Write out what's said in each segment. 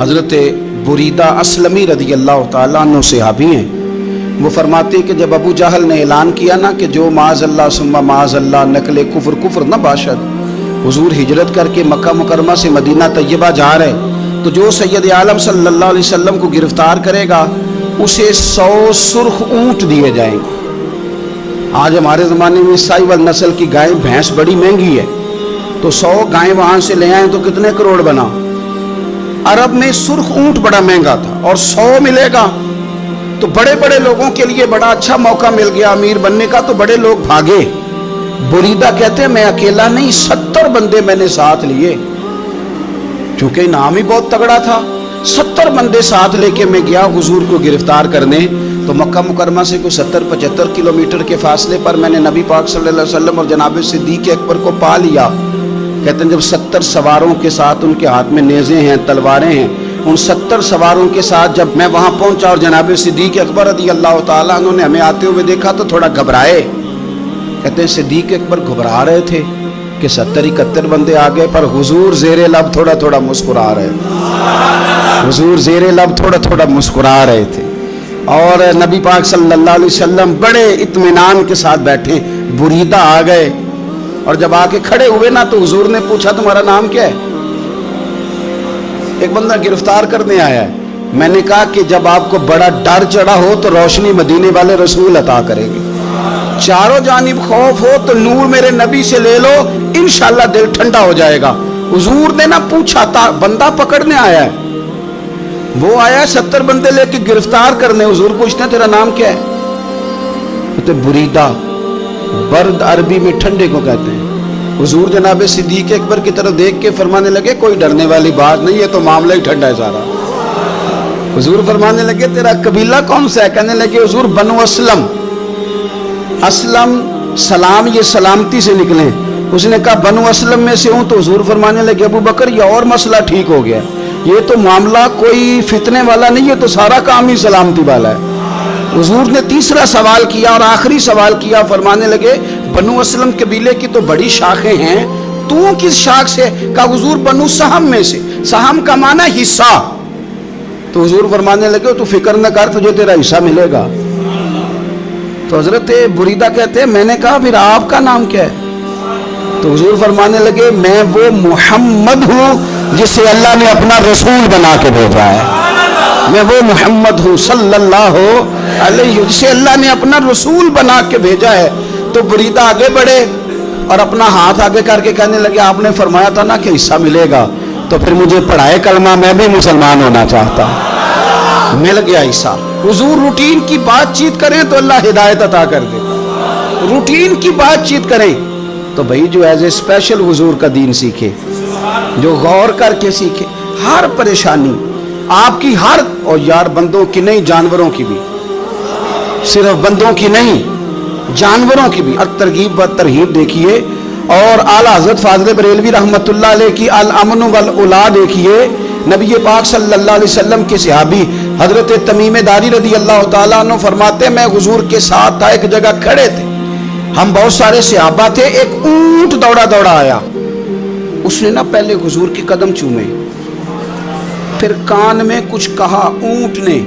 حضرت بریدہ اسلمی رضی اللہ تعالیٰ عنہ صحابی ہیں، وہ فرماتے ہیں کہ جب ابو جہل نے اعلان کیا نا کہ جو معاذ اللہ ثم معاذ اللہ نقل کفر نہ باشد، حضور ہجرت کر کے مکہ مکرمہ سے مدینہ طیبہ جا رہے، تو جو سید عالم صلی اللہ علیہ وسلم کو گرفتار کرے گا اسے 100 سرخ اونٹ دیے جائیں گے۔ آج ہمارے زمانے میں سائیول نسل کی گائے بھینس بڑی مہنگی ہے، تو 100 گائیں وہاں سے لے آئیں تو کتنے کروڑ بنا۔ عرب میں سرخ اونٹ بڑا مہنگا تھا اور 100 ملے گا تو بڑے بڑے لوگوں کے لیے بڑا اچھا موقع مل گیا امیر بننے کا، تو بڑے لوگ بھاگے۔ بریدہ کہتے ہیں میں اکیلا نہیں، 70 بندے میں نے ساتھ لیے، چونکہ انعام ہی بہت تگڑا تھا۔ 70 بندے ساتھ لے کے میں گیا حضور کو گرفتار کرنے، تو مکہ مکرمہ سے کوئی 70-75 کلومیٹر کے فاصلے پر میں نے نبی پاک صلی اللہ علیہ وسلم اور جناب صدیق اکبر کو پا لیا۔ کہتے ہیں جب 70 سواروں کے ساتھ، ان کے ہاتھ میں نیزے ہیں، تلواریں ہیں، ان 70 سواروں کے ساتھ جب میں وہاں پہنچا اور جناب صدیق اکبر رضی اللہ تعالیٰ عنہ نے ہمیں آتے ہوئے دیکھا تو تھوڑا گھبرائے۔ کہتے ہیں صدیق اکبر گھبرا رہے تھے کہ 70-71 بندے آ گئے، پر حضور زیر لب تھوڑا تھوڑا مسکرا رہے تھے، حضور زیر لب تھوڑا تھوڑا مسکرا رہے تھے، اور نبی پاک صلی اللہ علیہ وسلم بڑے اطمینان کے ساتھ بیٹھے۔ بریدہ آ گئے اور جب آ کے کھڑے ہوئے نا تو حضور نے پوچھا تمہارا نام کیا ہے؟ ایک بندہ گرفتار کرنے آیا ہے۔ میں نے کہا کہ جب آپ کو بڑا ڈر چڑھا ہو تو روشنی مدینے والے رسول عطا کریں گے، چاروں جانب خوف ہو تو نور میرے نبی سے لے لو، انشاءاللہ دل ٹھنڈا ہو جائے گا۔ حضور نے نہ پوچھا تھا، بندہ پکڑنے آیا ہے، وہ آیا 70 بندے لے کے گرفتار کرنے، حضور پوچھتے ہیں تیرا نام کیا ہے؟ کہتے بریدہ، برد عربی میں ٹھنڈے کو کہتے ہیں۔ حضور جناب صدیق اکبر کی طرف دیکھ کے فرمانے لگے کوئی ڈرنے والی بات نہیں ہے، تو معاملہ ہی ٹھنڈا ہے سارا۔ حضور فرمانے لگے تیرا قبیلہ کون سا ہے؟ کہنے لگے حضور بنو اسلم۔ اسلم سلام، یہ سلامتی سے نکلیں۔ اس نے کہا بنو اسلم میں سے ہوں، تو حضور فرمانے لگے ابو بکر یہ اور مسئلہ ٹھیک ہو گیا، یہ تو معاملہ کوئی فتنے والا نہیں ہے، تو سارا کام ہی سلامتی والا ہے۔ حضور نے تیسرا سوال کیا اور آخری سوال کیا، فرمانے لگے بنو اسلم قبیلے کی تو بڑی شاخیں ہیں، تو کس شاخ سے؟ کہا حضور بنو سہم میں سے۔ سہم کا معنی حصہ، تو حضور فرمانے لگے تو فکر نہ کر، تجھے تیرا حصہ ملے گا۔ تو حضرت بریدہ کہتے ہیں میں نے کہا پھر آپ کا نام کیا ہے؟ تو حضور فرمانے لگے میں وہ محمد ہوں جسے اللہ نے اپنا رسول بنا کے بھیجا ہے، میں وہ محمد ہوں صلی اللہ علیہ وسلم جسے اللہ نے اپنا رسول بنا کے بھیجا ہے۔ تو بریدہ آگے بڑھے اور اپنا ہاتھ آگے کر کے کہنے لگے آپ نے فرمایا تھا نا کہ حصہ ملے گا، تو پھر مجھے پڑھائے کلمہ، میں بھی مسلمان ہونا چاہتا ہوں۔ مل گیا حصہ۔ حضور روٹین کی بات چیت کریں تو اللہ ہدایت عطا کر دے، روٹین کی بات چیت کریں تو بھائی جو ایز اے اسپیشل حضور کا دین سیکھے، جو غور کر کے سیکھے، ہر پریشانی آپ کی، ہر، اور یار بندوں کی نہیں جانوروں کی بھی، صرف بندوں کی نہیں جانوروں کی بھی۔ ترغیب و ترہیب دیکھیے، اور اعلیٰ حضرت فاضل بریلوی رحمۃ اللہ علیہ کی الامن والاولا دیکھیے۔ نبی پاک صلی اللہ علیہ وسلم کے صحابی حضرت تمیم داری رضی اللہ تعالیٰ عنہ فرماتے میں حضور کے ساتھ تھا، ایک جگہ کھڑے تھے، ہم بہت سارے صحابہ تھے، ایک اونٹ دوڑا دوڑا آیا، اس نے نا پہلے حضور کی قدم چومے، پھر کان میں کچھ کہا اونٹ نے،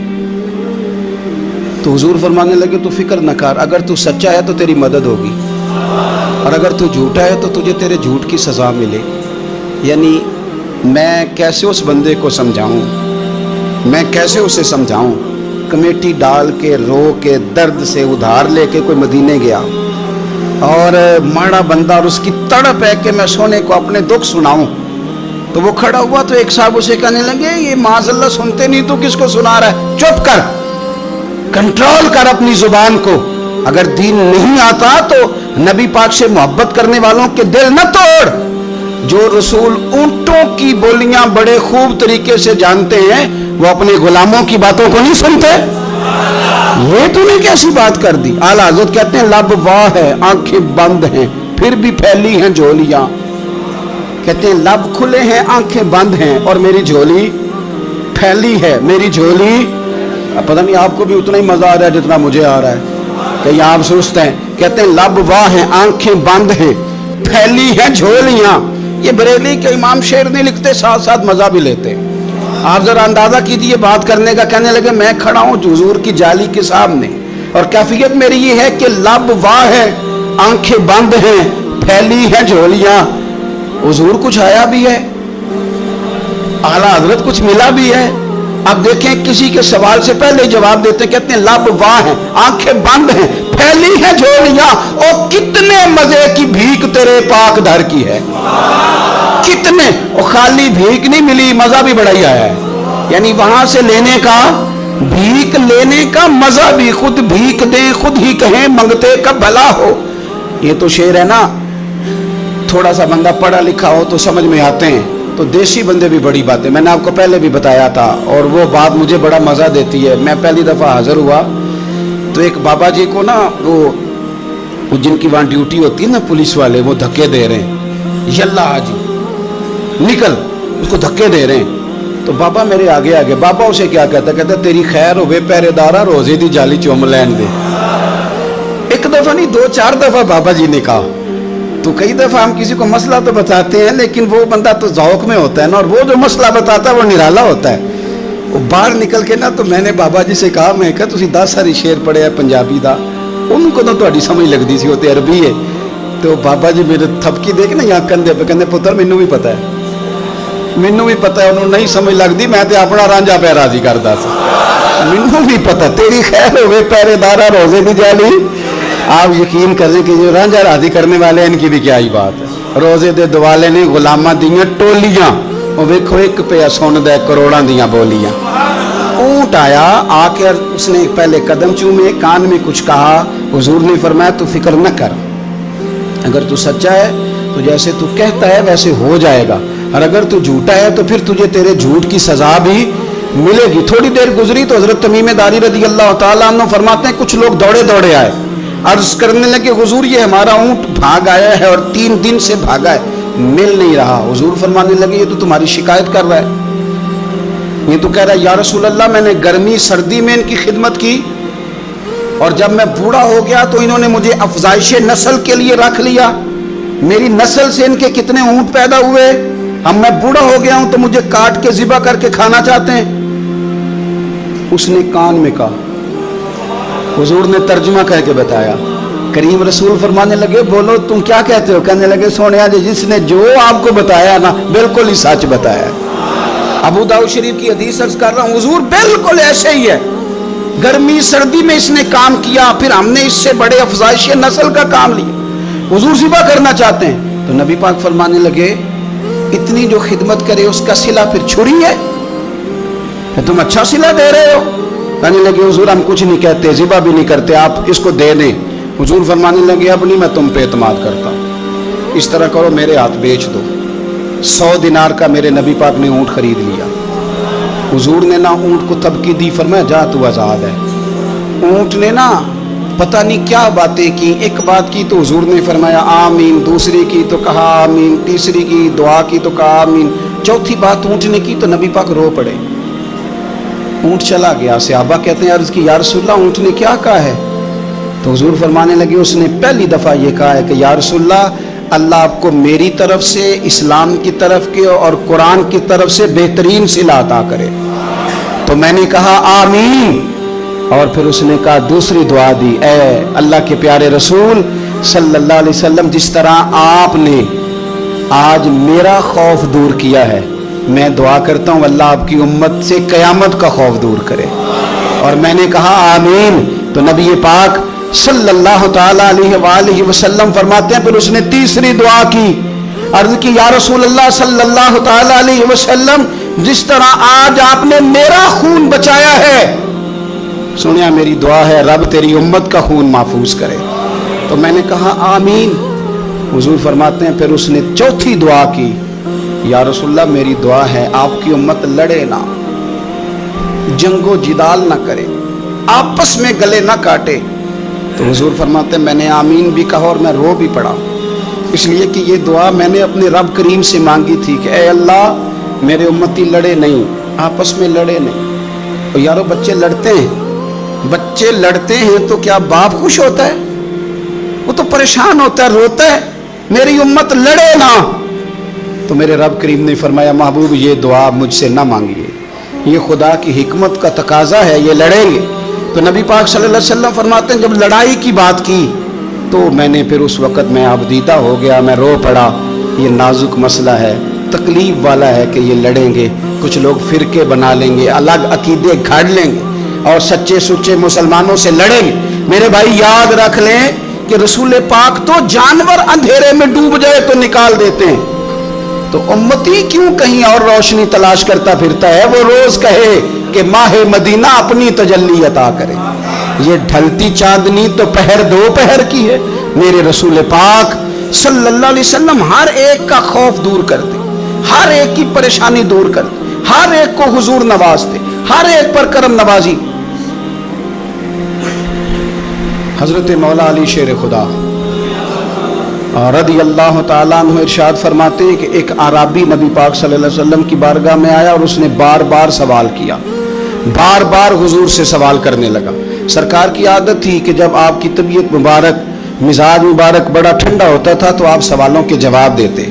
تو حضور فرمانے لگے تو فکر نہ کر، اگر تو سچا ہے تو تیری مدد ہوگی، اور اگر تو جھوٹا ہے تو تجھے تیرے جھوٹ کی سزا ملے گی۔ یعنی میں کیسے اس بندے کو سمجھاؤں، میں کیسے اسے سمجھاؤں؟ کمیٹی ڈال کے، رو کے، درد سے ادھار لے کے کوئی مدینے گیا، اور ماڑا بندہ، اور اس کی تڑپ ہے کہ میں سونے کو اپنے دکھ سناؤں، تو وہ کھڑا ہوا تو ایک صاحب اسے کہنے لگے یہ معاذ اللہ سنتے نہیں تو کس کو سنا رہا ہے؟ چپ کر، کنٹرول کر اپنی زبان کو، اگر دین نہیں آتا تو نبی پاک سے محبت کرنے والوں کے دل نہ توڑ۔ جو رسول اونٹوں کی بولیاں بڑے خوب طریقے سے جانتے ہیں، وہ اپنے غلاموں کی باتوں کو نہیں سنتے۔ یہ تو نے کیسی بات کر دی؟ اعلیٰ حضرت کہتے ہیں لب واہ ہے، آنکھیں بند ہیں، پھر بھی پھیلی ہیں جھولیاں۔ کہتے ہیں لب کھلے ہیں، آنکھیں بند ہیں، اور میری جھولی پھیلی ہے، میری جھولی۔ پتہ نہیں آپ کو بھی اتنا ہی مزہ آ رہا ہے جتنا مجھے آ رہا ہے کہ آپ سوچتے ہیں۔ کہتے ہیں لب واہ ہیں، آنکھیں بند ہیں، پھیلی ہیں جھولیاں۔ یہ بریلی کے امام شیر نہیں لکھتے، ساتھ ساتھ مزہ بھی لیتے۔ आप जरा अंदाजा कीजिए बात करने का। कहने लगे मैं खड़ा हूं हुजूर की जाली के सामने और कैफियत मेरी ये है कि लब वाह है, आंखें बंद हैं, फैली हैं झोलियां। हुजूर कुछ आया भी है, आला हजरत कुछ मिला भी है। अब देखें किसी के सवाल से पहले जवाब देते, कहते हैं लब वाह है, आंखें बंद हैं, फैली हैं झोलियां, और कितने मजे की भीख तेरे पाक दर की है। कितने, और खाली भीख नहीं मिली, मजा भी बड़ा ही आया है। यानी वहां से लेने का, भीख लेने का मजा भी, खुद भीख दे खुद ही कहें मंगते का भला हो। ये तो शेर है ना, थोड़ा सा बंदा पढ़ा लिखा हो तो समझ में आते हैं, तो देसी बंदे भी बड़ी बातें। मैंने आपको पहले भी बताया था और वो बात मुझे बड़ा मजा देती है। मैं पहली दफा हाजिर हुआ तो एक बाबा जी को ना, वो जिनकी वहां ड्यूटी होती है ना पुलिस वाले, वो धक्के दे रहे हैं, यल्ला हाजी निकल, उसको धक्के दे रहे हैं। तो बाबा मेरे आगे आगे, बाबा उसे क्या कहता, कहता तेरी खैर हो वे पहरेदारा, रोजे दी जाली चुम लैन दे। एक दफा नहीं, 2-4 दफा बाबा जी ने कहा। तो कई दफा हम किसी को मसला तो बताते हैं, लेकिन वो बंदा तो ज़ौक में होता है ना, और वो जो मसला बताता है वो निराला होता है। वो बाहर निकल के ना, तो मैंने बाबा जी से कहा, मैं कहा तुसी 10 सारी शेर पढ़े है पंजाबी दा, उनको तो तुहाडी समझ लगदी सी, वो तो अरबी है। तो बाबा जी मेरे थपकी देख ना यहाँ कंधे पे, कहते पुत्र मैनू भी पता है, मैनू भी पता है, उन्होंने नहीं समझ लगती, मैं तो अपना रांझा पै राजी करदा सी, मैनू भी पता तेरी खैर होवे पहरेदारा रोजे दी जाली। आप यकीन करें कि जो रांझा राजी करने वाले हैं, इनकी भी क्या ही बात है। रोजे दे दुआले ने गुलामां दियां टोलियां, वो वेखो एक पे सुनदा करोड़ां दियां बोलियां। ऊंट आया, आकर उसने पहले कदम चूमे, कान में कुछ कहा। हुजूर ने फरमाया तू फिक्र न कर, अगर तू सच्चा है तो जैसे तू कहता है वैसे हो जाएगा, और अगर तू झूठा है तो फिर तुझे तेरे झूठ की सजा भी मिलेगी। थोड़ी देर गुजरी तो हजरत तमीम दारी रज़ी अल्लाह तआला अन्हु फरमाते हैं कुछ लोग दौड़े दौड़े आए, अर्ज करने लगे हुजूर ये हमारा ऊंट भाग आया है और 3 दिन से भागा है, मिल नहीं रहा। हुजूर फरमाने लगे ये तो तुम्हारी शिकायत कर रहा है, ये तो कह रहा है या रसूल अल्लाह मैंने गर्मी सर्दी में इनकी खिदमत की, और जब मैं बूढ़ा हो गया तो इन्होंने मुझे अफजाइश नस्ल के लिए रख लिया, मेरी नस्ल से इनके कितने ऊंट पैदा हुए, अब मैं बूढ़ा हो गया हूं तो मुझे काट के ज़िबा करके खाना चाहते हैं। उसने कान में कहा, हुजूर ने तर्जुमा करके बताया। करीम रसूल फरमाने लगे बोलो तुम क्या कहते हो? कहने लगे सोनिया जी जिसने जो आपको बताया ना बिल्कुल ही सच बताया। अबू दाऊद शरीफ की हदीस अर्ज कर रहा हूं, हुजूर बिल्कुल ऐसे ही है, गर्मी सर्दी में इसने काम किया, फिर हमने इससे बड़े अफजाइश नस्ल का काम लिया, हुजूर ज़िबा करना चाहते हैं। तो नबी पाक फरमाने लगे इतनी जो खिदमत करे उसका सिला फिर छुरी है, तुम अच्छा सिला दे रहे हो। कहने लगे हुजूर हम कुछ नहीं कहते, ज़िबा भी नहीं करते, आप इसको दे दें। हुजूर फरमाने लगे अब नहीं मैं तुम पे एतमाद करता, इस तरह करो मेरे हाथ बेच दो। 100 दिनार का मेरे नबी पाक ने ऊँट खरीद लिया। हुजूर ने ना ऊँट को तबकी दी, फरमाया जा तू आज़ाद है। ऊँट ने ना पता नहीं क्या बातें की, एक बात की तो हुजूर ने फरमाया आमीन, दूसरी की तो कहा आमीन, तीसरी की दुआ की तो कहा आमीन, चौथी बात ऊँट ने की तो नबी पाक रो पड़े। ऊँट चला गया। सहाबा कहते हैं अर्ज की या रसूलल्लाह ऊँट ने क्या कहा है? तो हुजूर फरमाने लगे उसने पहली दफ़ा ये कहा है कि या रसूलल्लाह अल्लाह आपको मेरी तरफ से, इस्लाम की तरफ के और कुरान की तरफ से बेहतरीन सिला अता करे। तो मैंने कहा आमीन, और फिर उसने कहा दूसरी दुआ दी, ए अल्लाह के प्यारे रसूल सल्लल्लाहु अलैहि वसल्लम जिस तरह आपने आज मेरा खौफ दूर किया है, मैं दुआ करता हूँ अल्लाह आपकी उम्मत से क़यामत का खौफ दूर करे। और मैंने कहा आमीन। तो नबी पाक सल्लल्लाहु ताला अलैहि वसल्लम फरमाते हैं फिर उसने तीसरी दुआ की, अर्ज की या रसूल अल्लाह सल्लल्लाहु ताला अलैहि वसल्लम जिस तरह आज आपने मेरा खून बचाया है, सुनिया मेरी दुआ है रब तेरी उम्मत का खून महफूज करे। तो मैंने कहा आमीन। हुजूर फरमाते हैं फिर उसने चौथी दुआ की, या रसूलल्लाह मेरी दुआ है आपकी उम्मत लड़े ना, जंगो जिदाल ना करे, आपस में गले ना काटे। तो हुजूर फरमाते हैं मैंने आमीन भी कहा और मैं रो भी पड़ा, इसलिए कि ये दुआ मैंने अपने रब करीम से मांगी थी कि ए अल्लाह मेरे उम्मती लड़े नहीं, आपस में लड़े नहीं। और यारो बच्चे लड़ते हैं, बच्चे लड़ते हैं तो क्या बाप खुश होता है? वो तो परेशान होता है, रोता है मेरी उम्मत लड़े ना। तो मेरे रब करीम ने फरमाया महबूब ये दुआ मुझसे ना मांगिए, یہ خدا کی حکمت کا تقاضا ہے, یہ لڑیں گے. تو نبی پاک صلی اللہ علیہ وسلم فرماتے ہیں جب لڑائی کی بات کی تو میں نے پھر اس وقت میں آبدیدہ ہو گیا, میں رو پڑا. یہ نازک مسئلہ ہے, تکلیف والا ہے کہ یہ لڑیں گے. کچھ لوگ فرقے بنا لیں گے, الگ عقیدے گھڑ لیں گے اور سچے سچے مسلمانوں سے لڑیں گے. میرے بھائی یاد رکھ لیں کہ رسول پاک تو جانور اندھیرے میں ڈوب جائے تو نکال دیتے ہیں, تو امتی کیوں کہیں اور روشنی تلاش کرتا پھرتا ہے؟ وہ روز کہے کہ ماہ مدینہ اپنی تجلی عطا کرے. یہ ڈھلتی چاندنی تو پہر دو پہر کی ہے. میرے رسول پاک صلی اللہ علیہ وسلم ہر ایک کا خوف دور کرتے, ہر ایک کی پریشانی دور کرتے, ہر ایک کو حضور نوازتے, ہر ایک پر کرم نوازی. حضرت مولا علی شیر خدا رضی اللہ تعالیٰ عنہ ارشاد فرماتے ہیں کہ ایک عربی نبی پاک صلی اللہ علیہ وسلم کی بارگاہ میں آیا اور اس نے بار بار سوال کیا, بار بار حضور سے سوال کرنے لگا. سرکار کی عادت تھی کہ جب آپ کی طبیعت مبارک, مزاج مبارک بڑا ٹھنڈا ہوتا تھا تو آپ سوالوں کے جواب دیتے,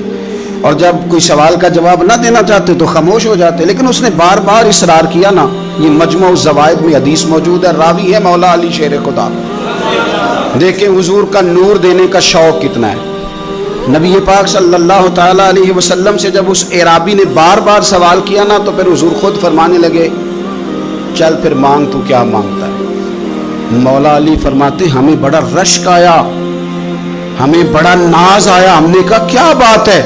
اور جب کوئی سوال کا جواب نہ دینا چاہتے تو خاموش ہو جاتے. لیکن اس نے بار بار اصرار کیا نا. یہ مجموع الزوائد میں حدیث موجود ہے, راوی ہے مولا علی شیر خدا. دیکھیں حضور کا نور دینے کا شوق کتنا ہے. نبی پاک صلی اللہ تعالیٰ علیہ وسلم سے جب اس اعرابی نے بار بار سوال کیا نا تو پھر حضور خود فرمانے لگے چل پھر مانگ تو کیا مانگتا ہے. مولا علی فرماتے ہمیں بڑا رشک آیا, ہمیں بڑا ناز آیا. ہم نے کہا کیا بات ہے؟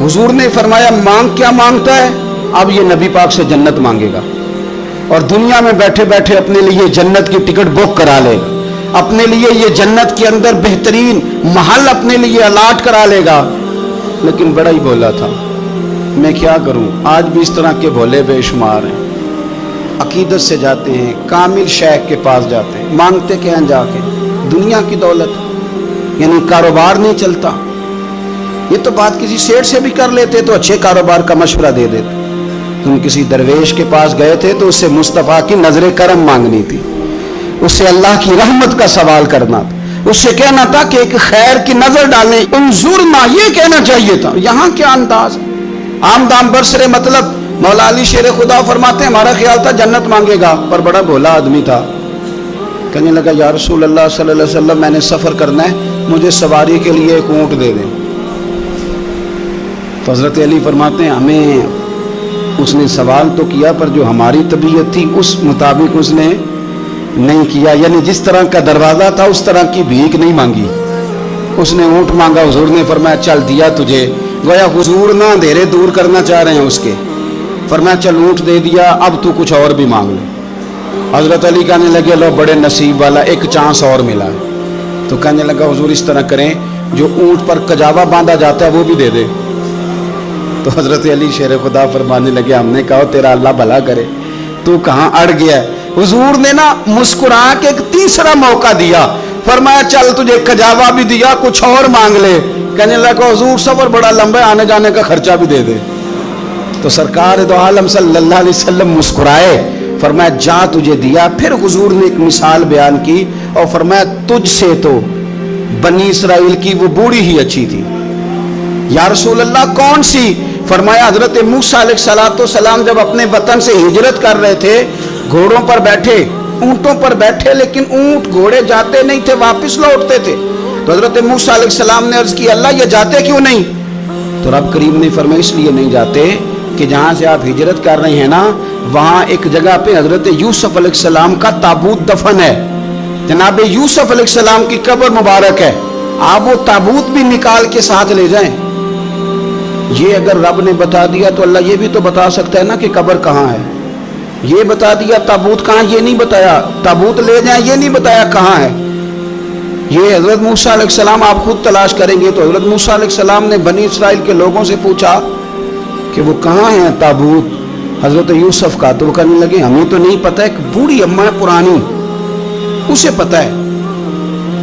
حضور نے فرمایا مانگ کیا مانگتا ہے؟ اب یہ نبی پاک سے جنت مانگے گا اور دنیا میں بیٹھے بیٹھے اپنے لیے جنت کی ٹکٹ بک کرا لے گا, اپنے لیے یہ جنت کے اندر بہترین محل اپنے لیے الاٹ کرا لے گا. لیکن بڑا ہی بولا تھا. میں کیا کروں, آج بھی اس طرح کے بھولے بے شمار ہیں. عقیدت سے جاتے ہیں, کامل شیخ کے پاس جاتے ہیں, مانگتے کہ ہیں جا کے دنیا کی دولت, یعنی کاروبار نہیں چلتا. یہ تو بات کسی سیٹ سے بھی کر لیتے تو اچھے کاروبار کا مشورہ دے دیتے. تم کسی درویش کے پاس گئے تھے تو اس سے مصطفیٰ کی نظر کرم مانگنی تھی, اس سے اللہ کی رحمت کا سوال کرنا تھا, اس سے کہنا تھا کہ ایک خیر کی نظر ڈالیں, انظرنا, یہ کہنا چاہیے تھا. یہاں کیا انداز ہے, عام دام برسرے مطلب. مولا علی شیر خدا فرماتے ہیں ہمارا خیال تھا جنت مانگے گا, پر بڑا بھولا آدمی تھا. کہنے لگا یا رسول اللہ صلی اللہ علیہ وسلم میں نے سفر کرنا ہے, مجھے سواری کے لیے ایک اونٹ دے دیں. تو حضرت علی فرماتے ہیں ہمیں اس نے سوال تو کیا پر جو ہماری طبیعت تھی اس مطابق اس نے نہیں کیا, یعنی جس طرح کا دروازہ تھا اس طرح کی بھیک نہیں مانگی. اس نے اونٹ مانگا, حضور نے فرمایا چل دیا تجھے. گویا حضور نہ اندھیرے دور کرنا چاہ رہے ہیں اس کے, فرمایا چل اونٹ دے دیا, اب تو کچھ اور بھی مانگ لے. حضرت علی کہنے لگے لو بڑے نصیب والا, ایک چانس اور ملا. تو کہنے لگا حضور اس طرح کریں جو اونٹ پر کجاوا باندھا جاتا ہے وہ بھی دے دے. تو حضرت علی شیر خدا فرمانے لگے ہم نے کہا تیرا اللہ بھلا کرے, تو کہاں اڑ گیا ہے. حضور نے نا مسکرا کے ایک تیسرا موقع دیا, فرمایا چل تجھے کجاوا بھی دیا, کچھ اور مانگ لے. کہنے لگا حضور سفر بڑا لمبا ہے, آنے جانے کا خرچہ بھی دے دے. تو سرکار دو عالم صلی اللہ علیہ وسلم مسکرائے, فرمایا جا تجھے دیا. پھر حضور نے ایک مثال بیان کی اور فرمایا تجھ سے تو بنی اسرائیل کی وہ بوڑھی ہی اچھی تھی. یا رسول اللہ کون سی؟ فرمایا حضرت موسیٰ علیہ السلام جب اپنے وطن سے ہجرت کر رہے تھے, گھوڑوں پر بیٹھے, اونٹوں پر بیٹھے, لیکن اونٹ گھوڑے جاتے نہیں تھے, واپس لوٹتے تھے. تو حضرت موسیٰ علیہ السلام نے عرض کی اللہ یہ جاتے کیوں نہیں؟ تو رب کریم نے فرمایا اس لیے نہیں جاتے کہ جہاں سے آپ ہجرت کر رہے ہیں نا وہاں ایک جگہ پہ حضرت یوسف علیہ السلام کا تابوت دفن ہے. جناب یوسف علیہ السلام کی قبر مبارک ہے, آپ وہ تابوت بھی نکال کے ساتھ لے جائیں. یہ اگر رب نے بتا دیا تو اللہ یہ بھی تو بتا سکتا ہے نا کہ قبر کہاں ہے. یہ بتا دیا تابوت کہاں, یہ نہیں بتایا. تابوت لے جائیں یہ نہیں بتایا کہاں ہے. یہ حضرت موسیٰ علیہ السلام آپ خود تلاش کریں گے تو حضرت موسیٰ علیہ السلام نے بنی اسرائیل کے لوگوں سے پوچھا کہ وہ کہاں ہیں تابوت حضرت یوسف کا. تو وہ کہنے لگے ہمیں تو نہیں پتہ, ایک بوڑھی اماں ہے پرانی اسے پتہ ہے.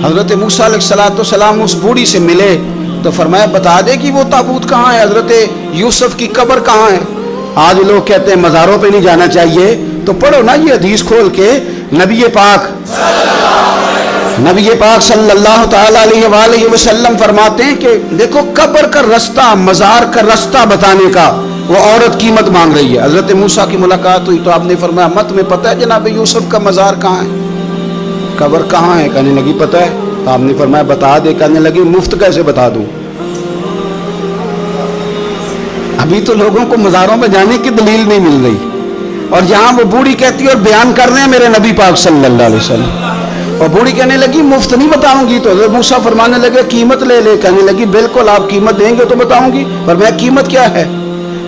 حضرت موسیٰ علیہ السلام اس بوڑھی سے ملے تو فرمایا بتا دے کہ وہ تابوت کہاں ہے, حضرت یوسف کی قبر کہاں ہے. آج لوگ کہتے ہیں مزاروں پہ نہیں جانا چاہیے, تو پڑھو نا یہ حدیث کھول کے. نبی پاک صلی اللہ تعالی علیہ وآلہ وسلم فرماتے ہیں کہ دیکھو قبر کا رستہ, مزار کا رستہ بتانے کا वो औरत कीमत मांग रही है। हजरत मूसा की मुलाकात हुई तो आपने फरमाया, अम्मा तुम्हें पता है जनाब यूसुफ का मज़ार कहाँ है, कब्र कहाँ है? कहने लगी पता है। तो आपने फरमाया बता दे। कहने लगी मुफ्त कैसे बता दूं? अभी तो लोगों को मज़ारों में जाने की दलील नहीं मिल रही, और यहाँ वो बूढ़ी कहती है और बयान कर रहे हैं मेरे नबी पाक सल्लल्लाहु अलैहि वसल्लम। और बूढ़ी कहने लगी मुफ्त नहीं बताऊंगी। तो हज़रत मूसा फरमाने लगे कीमत ले ले। कहने लगी बिल्कुल, आप कीमत देंगे तो बताऊंगी। पर मैं कीमत क्या है?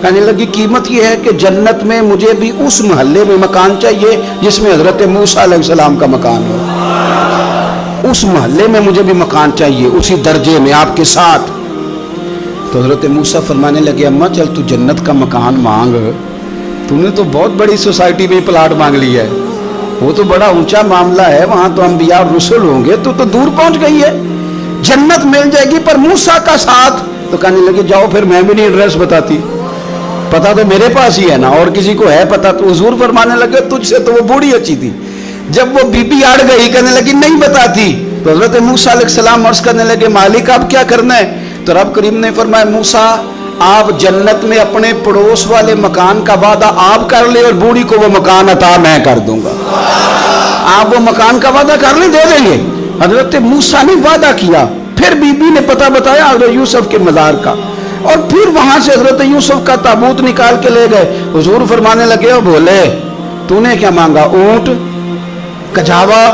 कहने लगी कीमत ये है कि जन्नत में मुझे भी उस मोहल्ले में मकान चाहिए जिसमें हज़रत मूसा अलैहिस्सलाम का मकान हो। उस मोहल्ले में मुझे भी मकान चाहिए, उसी दर्जे में आपके साथ। तो हज़रत मूसा फरमाने लगे अम्मा चल तू जन्नत का मकान मांग, तूने तो बहुत बड़ी सोसाइटी में प्लाट मांग लिया है, वो तो बड़ा ऊंचा मामला है, वहां तो अंबिया और रसूल होंगे, तू तो दूर पहुंच गई है, जन्नत मिल जाएगी पर मूसा का साथ। तो कहने लगे जाओ फिर मैं भी नहीं एड्रेस बताती, पता तो मेरे पास ही है ना, और किसी को है पता? तो हुजूर फरमाने लगे तुझसे तो वो बूढ़ी अच्छी थी। जब वो बीबी अड़ गई कहने लगी नहीं बताती, तो हज़रत मूसा अलैहिस्सलाम अर्ज़ करने लगे मालिक आप क्या करना है? तो रब करीम ने फरमाया मूसा आप जन्नत में अपने पड़ोस वाले मकान का वादा आप कर ले और बूढ़ी को वो मकान अता मैं कर दूंगा। आप वो मकान का वादा कर ले, दे देंगे। हजरत मूसा ने वादा किया, फिर बीबी ने पता बताया हजरत यूसुफ के मज़ार का, और फिर वहां से हजरत यूसुफ का ताबूत निकाल के ले गए। हुजूर फरमाने लगे और बोले तूने क्या मांगा? ऊंट, कजावा,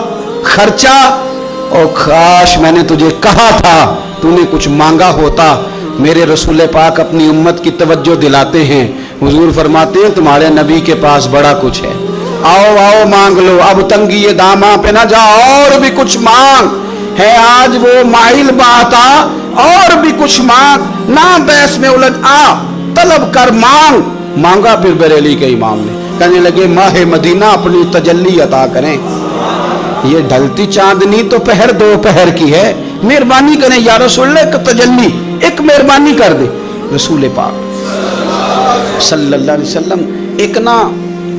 खर्चा? और काश मैंने तुझे कहा था तूने कुछ मांगा होता। मेरे रसूल पाक अपनी उम्मत की तवज्जो दिलाते हैं, हुजूर फरमाते हैं तुम्हारे नबी के पास बड़ा कुछ है, आओ आओ मांग लो, अब तंगी ये दामा पे ना जा, और भी कुछ मांग है। आज वो माहिल बाता और भी कुछ मांग, ना बहस में उलझ आ, तलब कर मांग। मांगा फिर बरेली के इमाम ने, कहने लगे माहे मदीना अपनी तजल्ली अता करें, ये ढलती चांदनी तो पहर दो पहर की है, मेहरबानी करें या रसूल एक तजल्ली, एक मेहरबानी कर दे। रसूल पाक सल्लल्लाहु अलैहि वसल्लम एक ना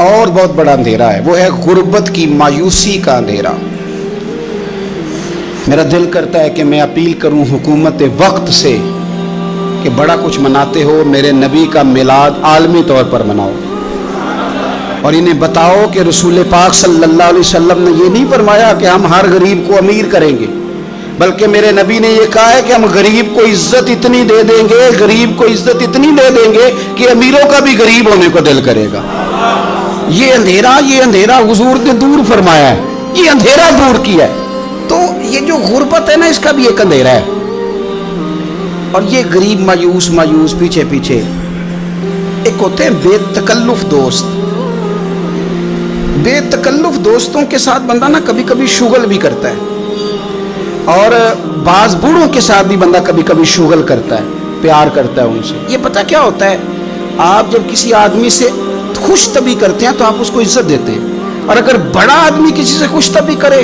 और बहुत बड़ा अंधेरा है, वो है गुर्बत की मायूसी का अंधेरा। मेरा दिल करता है कि मैं अपील करूं हुकूमत वक्त से कि बड़ा कुछ मनाते हो, मेरे नबी का मिलाद आलमी तौर पर मनाओ, और इन्हें बताओ कि रसूल पाक सल्लल्लाहु अलैहि वसल्लम ने ये नहीं फरमाया कि हम हर गरीब को अमीर करेंगे, बल्कि मेरे नबी ने ये कहा है कि हम गरीब को इज्जत इतनी दे देंगे, गरीब को इज्जत इतनी दे देंगे कि अमीरों का भी गरीब होने को दिल करेगा। ये अंधेरा हुजूर ने दूर फरमाया है, ये अंधेरा दूर किया है। तो ये जो गुर्बत है ना, इसका भी एक अंधेरा है। और ये गरीब मायूस मायूस पीछे पीछे, एक होते हैं बेतकल्लुफ दोस्त। बेतकल्लुफ दोस्तों के साथ बंदा ना कभी कभी शुगल भी करता है, और बाज बूढ़ों के साथ भी बंदा कभी कभी शुगल करता है, प्यार करता है उनसे। ये पता क्या होता है, आप जब किसी आदमी से खुश तभी करते हैं तो आप उसको इज्जत देते हैं, और अगर बड़ा आदमी किसी से खुश तभी करे,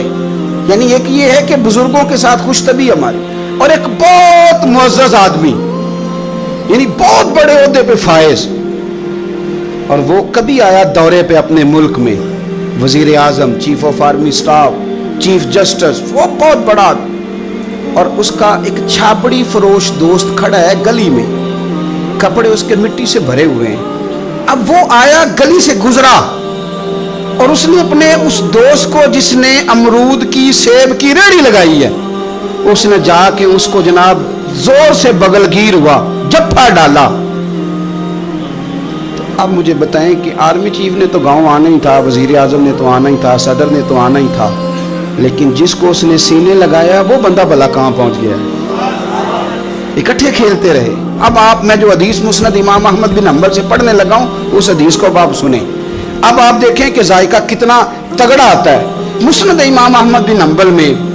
यानी एक ये है कि बुजुर्गों के साथ खुश तभी हमारी, और एक बहुत मुअज़्ज़ज़ आदमी यानी बहुत बड़े ओहदे पे फायज, और वो कभी आया दौरे पे अपने मुल्क में, वजीर आजम, chief of army staff, chief justice, वो बहुत बड़ा, और उसका एक छाबड़ी फरोश दोस्त खड़ा है गली में, कपड़े उसके मिट्टी से भरे हुए हैं। अब वो आया, गली से गुजरा, और उसने अपने उस दोस्त को जिसने अमरूद की सेब की रेहड़ी लगाई है, उसने जाके उसको जनाब जोर से बगलगीर हुआ, जप्फा डाला। तो अब मुझे बताएं कि आर्मी चीफ ने तो गांव आना ही था, वजीर आजम ने तो आना ही था, सदर ने तो आना ही था, लेकिन जिसको उसने सीने लगाया वो बंदा भला कहां पहुंच गया है? इकट्ठे खेलते रहे। अब आप, मैं जो हदीस मुस्नद इमाम अहमद बिन हंबल से पढ़ने लगा हूं, उस हदीस को आप सुने। अब आप देखें कि जायका कितना तगड़ा आता है। मुस्नद इमाम अहमद बिन हंबल में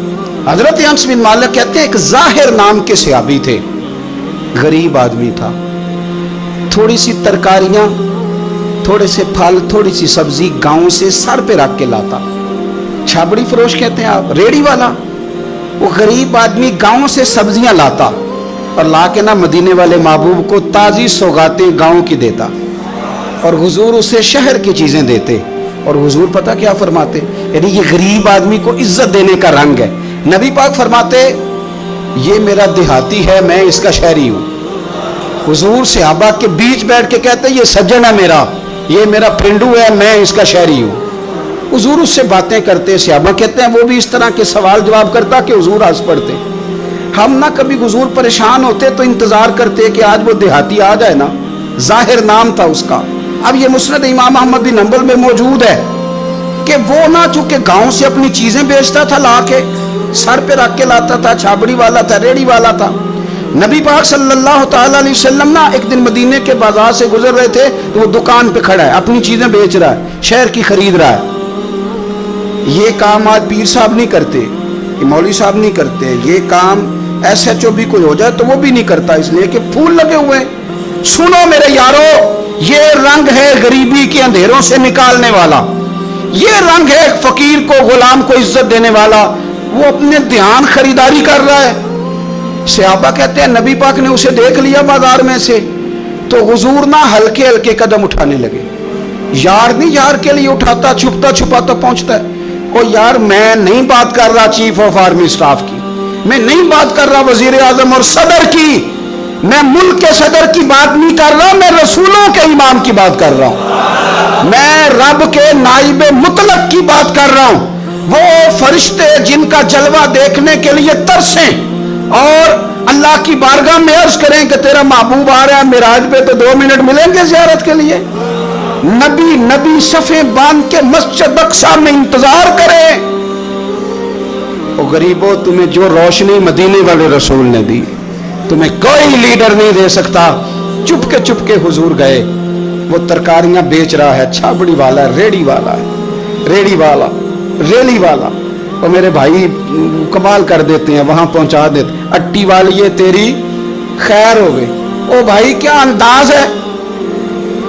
हजरत अनस बिन मालिक कहते हैं एक जाहिर नाम के सहाबी थे, गरीब आदमी था, थोड़ी सी तरकारियां, थोड़े से फल, थोड़ी सी सब्जी गांव से सर पे रख के लाता। छाबड़ी फरोश कहते हैं आप, रेड़ी वाला। वो गरीब आदमी गांव से सब्जियां लाता और ला के ना मदीने वाले महबूब को ताजी सौगातें गांव की देता, और हुजूर उसे शहर की चीजें देते। और हुजूर पता क्या फरमाते, यानी ये गरीब आदमी को इज्जत देने का रंग है। नबी पाक फरमाते ये मेरा देहाती है, मैं इसका शहरी हूं। हुजूर सहाबा के बीच बैठ के कहते ये सज्जन है मेरा, ये मेरा पिंडू है, मैं इसका शहरी हूँ। हुजूर उससे बातें करते, सहाबा कहते हैं वो भी इस तरह के सवाल जवाब करता कि हुजूर हंस पड़ते। हम ना कभी हुजूर परेशान होते तो इंतजार करते कि आज वो देहाती आ जाए ना, जाहिर नाम था उसका। अब ये मुस्नद इमाम अहमद बिन हंबल में मौजूद है कि वो ना चूंकि गांव से अपनी चीजें बेचता था, ला के सर पे रख के लाता था, छाबड़ी वाला था, रेड़ी वाला था। नबी पाक सल्लल्लाहु तआला अलैहि वसल्लम ना एक दिन मदीने के बाजार से गुजर रहे थे, तो वो दुकान पे खड़ा है, अपनी चीजें बेच रहा है, शहर की खरीद रहा है। ये काम आज पीर साहब नहीं करते, मौलवी साहब नहीं करते, ये काम SHO भी कोई हो जाए तो वो भी नहीं करता, इसलिए कि फूल लगे हुए। सुनो मेरे यारो, ये रंग है गरीबी के अंधेरों से निकालने वाला, ये रंग है फकीर को गुलाम को इज्जत देने वाला। वो अपने ध्यान खरीदारी कर रहा है। सहाबा कहते हैं नबी पाक ने उसे देख लिया बाजार में से, तो हुजूर ना हल्के हल्के कदम उठाने लगे। यार नहीं यार के लिए उठाता, छुपता छुपाता पहुंचता है। ओ यार मैं नहीं बात कर रहा चीफ ऑफ आर्मी स्टाफ की, मैं नहीं बात कर रहा वजीर आजम और सदर की, मैं मुल्क के सदर की बात नहीं कर रहा, मैं रसूलों के इमाम की बात कर रहा हूं, मैं रब के नाइबे मुतलक की बात कर रहा हूं। वो फरिश्ते जिनका जलवा देखने के लिए तरसें और अल्लाह की बारगाह में अर्ज करें कि तेरा महबूब आ रहा है, मिराज पे तो 2 मिनट मिलेंगे ज़ियारत के लिए। नबी सफ़े बांध के मस्जिद अक्सा में इंतजार करें। ओ गरीबों, तुम्हें जो रोशनी मदीने वाले रसूल ने दी, तुम्हें कोई लीडर नहीं दे सकता। चुपके हुजूर गए। वो तरकारियां बेच रहा है, छाबड़ी वाला, रेड़ी वाला है, रेड़ी वाला, रेली वाला। और मेरे भाई कमाल कर देते हैं, वहां पहुंचा देते, अट्टी वाली ये तेरी खैर हो गई। ओ भाई क्या अंदाज है।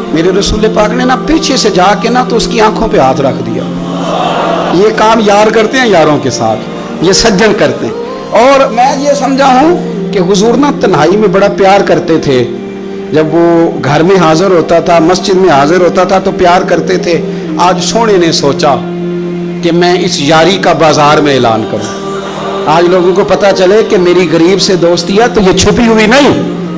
मेरे रसूल पाक ने ना पीछे से जाके ना तो उसकी आंखों पे हाथ रख दिया। ये काम यार करते हैं यारों के साथ, ये सज्जन करते हैं। और मैं ये समझा हूं कि हुजूर ना तन्हाई में बड़ा प्यार करते थे। जब वो घर में हाजिर होता था, मस्जिद में हाजिर होता था तो प्यार करते थे। आज सोने ने सोचा कि मैं इस यारी का बाजार में ऐलान करूं। आज लोगों को पता चले कि मेरी गरीब से दोस्ती है, तो ये छुपी हुई नहीं,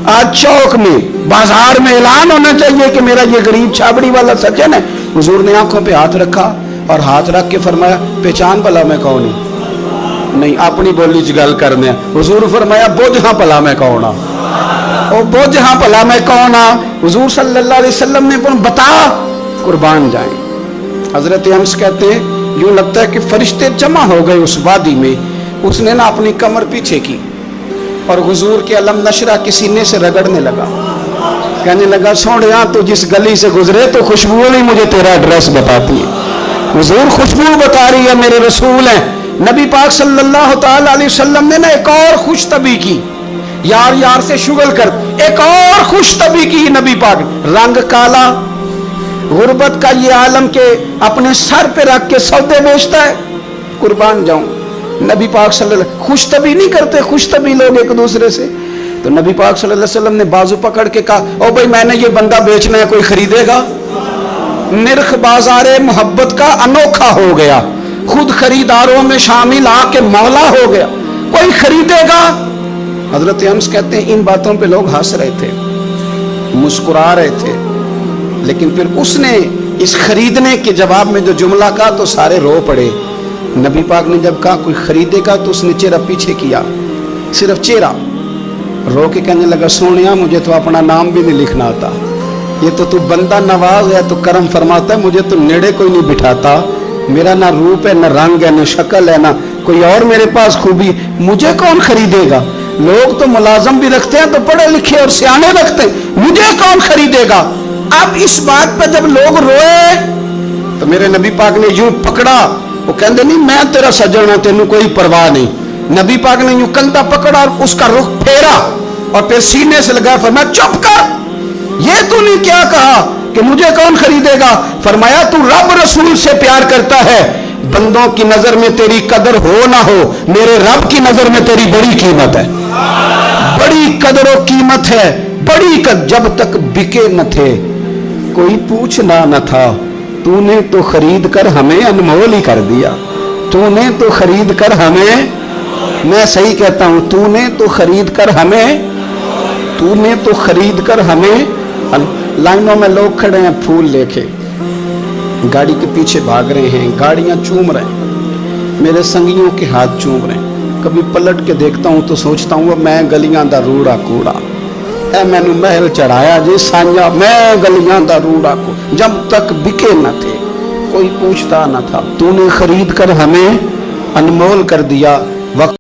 आज चौक में बाजार में ऐलान होना चाहिए कि मेरा ये गरीब छाबड़ी वाला सज्जन है। हुजूर ने आंखों पे हाथ रखा और हाथ रख के फरमाया, पहचान भला मैं कौन हूं? नहीं, अपनी बोली च गल करने। हुजूर फरमाया, बोझ हाँ भला मैं कौन आ, और बोझ हाँ भला मैं कौन आ। हुजूर सल्लल्लाहु अलैहि वसल्लम ने बता, कुर्बान जाए। हजरत हम्स कहते हैं यूं लगता है कि फरिश्ते जमा हो गए उस वादी में। उसने ना अपनी कमर पीछे की और हुजूर के अलम नशरा के सीने से रगड़ने लगा, कहने लगा, सोनिया तो जिस गली से गुजरे तो खुशबू ही मुझे तेरा एड्रेस बताती है। हुजूर खुशबू बता रही है, मेरे रसूल हैं। नबी पाक सल्लल्लाहु तआला अलैहि वसल्लम ने ना एक और खुशतबी की, यार यार से शुगल कर, एक और खुशतबी की नबी पाक। रंग काला, गुर्बत का ये आलम के अपने सर पे रख के सौदे बेचता है, कुर्बान जाऊं। नबी पाक सल्लल्लाहु खुशतबी नहीं करते, खुशतबी लोग एक दूसरे से। तो नबी पाक सल्लल्लाहु अलैहि वसल्लम ने बाजू पकड़ के कहा, ओ भाई मैंने ये बंदा बेचना है, कोई खरीदेगा? निर्ख बाजारे मोहब्बत का अनोखा हो गया, खुद खरीदारों में शामिल आके मौला हो गया, कोई खरीदेगा? हजरत हम्स कहते हैं इन बातों पे लोग हंस रहे थे, मुस्कुरा रहे थे, लेकिन फिर उसने इस खरीदने के जवाब में जो जुमला कहा तो सारे रो पड़े। नबी पाक ने जब कहा कोई खरीदेगा तो उसने चेहरा पीछे किया, सिर्फ चेहरा, रो के कहने लगा, सोनिया मुझे तो अपना नाम भी नहीं लिखना आता, ये तो तू बंदा नवाज है, तो करम फरमाता है, मुझे तो नेड़े कोई नहीं बिठाता, मेरा ना रूप है, ना रंग है, ना शक्ल है, ना कोई और मेरे पास खूबी, मुझे कौन खरीदेगा? लोग तो मुलाजम भी रखते हैं, तो पढ़े लिखे और सियाने रखते हैं, मुझे कौन खरीदेगा? अब इस बात पर जब लोग रोए तो मेरे नबी पाक ने यूं पकड़ा, वो कहते नहीं मैं तेरा सज्जन हूं, तेनू कोई परवाह नहीं। नबी पाक ने यूं कंधा पकड़ा और उसका रुख फेरा और फिर सीने से लगा, फरमाया चुप कर, ये तूने क्या कहा कि मुझे कौन खरीदेगा? फरमाया तू रब रसूल से प्यार करता है, बंदों की नजर में तेरी कदर हो ना हो, मेरे रब की नजर में तेरी बड़ी कीमत है, बड़ी कदर और कीमत है, बड़ी जब तक बिके न थे कोई पूछना न था, तूने तो खरीद कर हमें अनमोल ही कर दिया, तूने तो खरीद कर हमें, मैं सही कहता हूं, तूने तो खरीद कर हमें तूने तो खरीद कर हमें, लाइनों में लोग खड़े हैं फूल लेके, गाड़ी के पीछे भाग रहे हैं, गाड़ियां चूम रहे हैं, मेरे संगियों के हाथ चूम रहे हैं। कभी पलट के देखता हूं तो सोचता हूं मैं गलियां दा रूड़ा कूड़ा, ए मैनू महल चढ़ाया जी साइया, मैं गलियां दा रूड़ा को, जब तक बिके न थे कोई पूछता न था, तूने खरीद कर हमें अनमोल कर दिया। वक्त